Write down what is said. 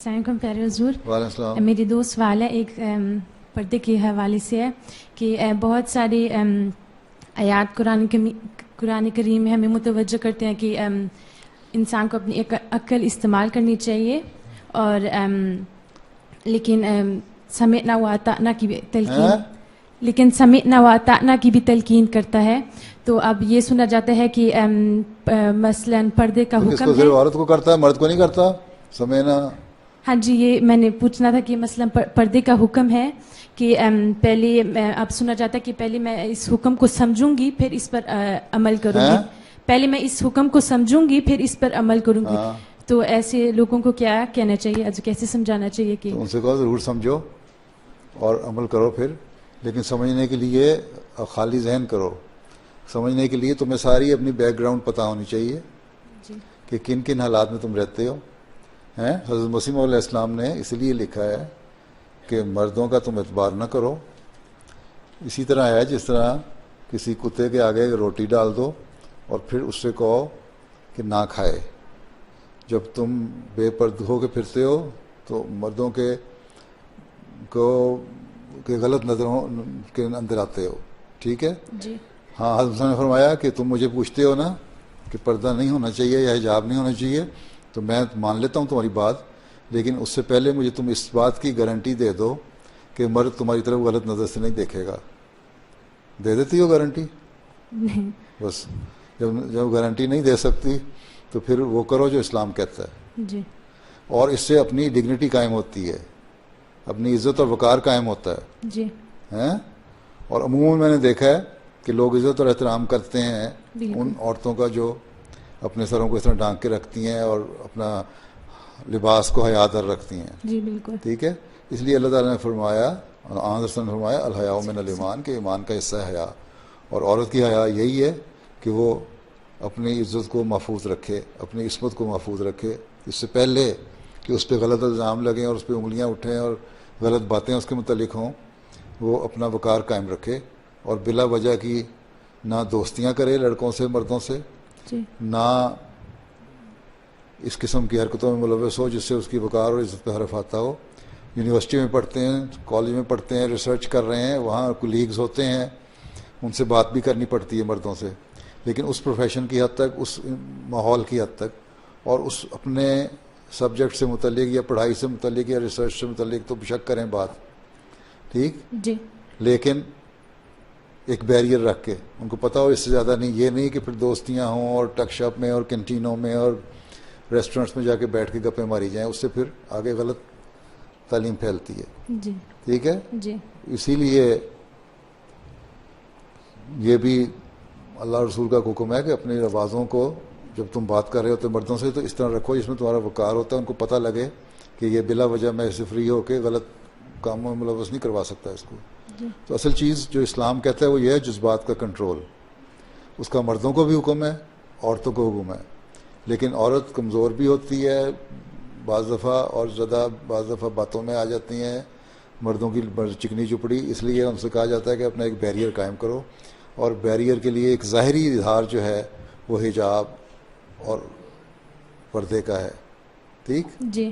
السلام علیکم پیارے حضور. وعلیکم السلام. میری دو سوال ہے. ایک پردے کے حوالے سے ہے کہ بہت ساری آیات قرآن کریم میں ہمیں متوجہ کرتے ہیں کہ انسان کو اپنی عقل استعمال کرنی چاہیے اور لیکن سمعنا وأطعنا کی بھی تلقین کرتا ہے. تو اب یہ سنا جاتا ہے کہ مثلا پردے کا کس کو حکم ہے. صرف عورت کو کرتا ہے، مرد کو نہیں کرتا؟ سمینا. ہاں جی، یہ میں نے پوچھنا تھا کہ مثلا پردے کا حکم ہے کہ پہلے اب سنا جاتا ہے کہ پہلے میں اس حکم کو سمجھوں گی پھر اس پر عمل کروں گی. پہلے میں اس حکم کو سمجھوں گی پھر اس پر عمل کروں گی. تو ایسے لوگوں کو کیا کہنا چاہیے، کیسے سمجھانا چاہیے؟ کہ ان سے کہو ضرور سمجھو اور عمل کرو پھر، لیکن سمجھنے کے لیے خالی ذہن کرو. سمجھنے کے لیے تمہیں ساری اپنی بیک گراؤنڈ پتہ ہونی چاہیے کہ کن کن حالات میں تم رہتے ہو. حضرت مسیح علیہ السلام نے اس لیے لکھا ہے کہ مردوں کا تم اعتبار نہ کرو. اسی طرح ہے جس طرح کسی کتے کے آگے روٹی ڈال دو اور پھر اس سے کہو کہ نہ کھائے. جب تم بے پردہ ہو کے پھرتے ہو تو مردوں کے غلط نظروں کے اندر آتے ہو. ٹھیک ہے جی. ہاں، حضرت نے فرمایا کہ تم مجھے پوچھتے ہو نا کہ پردہ نہیں ہونا چاہیے یا حجاب نہیں ہونا چاہیے، تو میں مان لیتا ہوں تمہاری بات، لیکن اس سے پہلے مجھے تم اس بات کی گارنٹی دے دو کہ مرد تمہاری طرف غلط نظر سے نہیں دیکھے گا. دے دیتی ہو گارنٹی؟ نہیں. بس جب گارنٹی نہیں دے سکتی تو پھر وہ کرو جو اسلام کہتا ہے. جی. اور اس سے اپنی ڈگنیٹی قائم ہوتی ہے، اپنی عزت اور وقار قائم ہوتا ہے. جی. اور عموماً میں نے دیکھا ہے کہ لوگ عزت اور احترام کرتے ہیں ان عورتوں کا جو اپنے سروں کو اس طرح ڈھانک کے رکھتی ہیں اور اپنا لباس کو حیا در رکھتی ہیں. جی بالکل. ٹھیک ہے، اس لیے اللہ تعالیٰ نے فرمایا، نے فرمایا الحیاء من الایمان، کہ ایمان کا حصہ ہے حیا. اور عورت کی حیا یہی ہے کہ وہ اپنی عزت کو محفوظ رکھے، اپنی عصمت کو محفوظ رکھے. اس سے پہلے کہ اس پہ غلط الزام لگیں اور اس پہ انگلیاں اٹھیں اور غلط باتیں اس کے متعلق ہوں، وہ اپنا وقار قائم رکھے اور بلا وجہ کی نہ دوستیاں کرے لڑکوں سے، مردوں سے، نہ اس قسم کی حرکتوں میں ملوث ہو جس سے اس کی وقار اور عزت پہ حرف آتا ہو. یونیورسٹی میں پڑھتے ہیں، کالج میں پڑھتے ہیں، ریسرچ کر رہے ہیں، وہاں کولیگز ہوتے ہیں، ان سے بات بھی کرنی پڑتی ہے مردوں سے، لیکن اس پروفیشن کی حد تک، اس ماحول کی حد تک اور اس اپنے سبجیکٹ سے متعلق یا پڑھائی سے متعلق یا ریسرچ سے متعلق تو بشک کریں بات. ٹھیک جی. لیکن ایک بیریئر رکھ کے ان کو پتہ ہو اس سے زیادہ نہیں. یہ نہیں کہ پھر دوستیاں ہوں اور ٹک شاپ میں اور کینٹینوں میں اور ریسٹورنٹس میں جا کے بیٹھ کے گپیں ماری جائیں، اس سے پھر آگے غلط تعلیم پھیلتی ہے. جی. ٹھیک ہے. جی. اسی لیے یہ بھی اللہ رسول کا حکم ہے کہ اپنی آوازوں کو جب تم بات کر رہے ہوتے مردوں سے تو اس طرح رکھو جس میں تمہارا وقار ہوتا ہے، ان کو پتہ لگے کہ یہ بلا وجہ میں اسے فری ہو کے غلط کاموں میں ملوث نہیں کروا سکتا اس کو. تو اصل چیز جو اسلام کہتا ہے وہ یہ ہے جذبات کا کنٹرول. اس کا مردوں کو بھی حکم ہے، عورتوں کو حکم ہے، لیکن عورت کمزور بھی ہوتی ہے بعض دفعہ اور زیادہ بعض دفعہ باتوں میں آ جاتی ہیں مردوں کی چکنی چپڑی. اس لیے ان سے کہا جاتا ہے کہ اپنا ایک بیریئر قائم کرو، اور بیریئر کے لیے ایک ظاہری اظہار جو ہے وہ حجاب اور پردے کا ہے. ٹھیک. جی.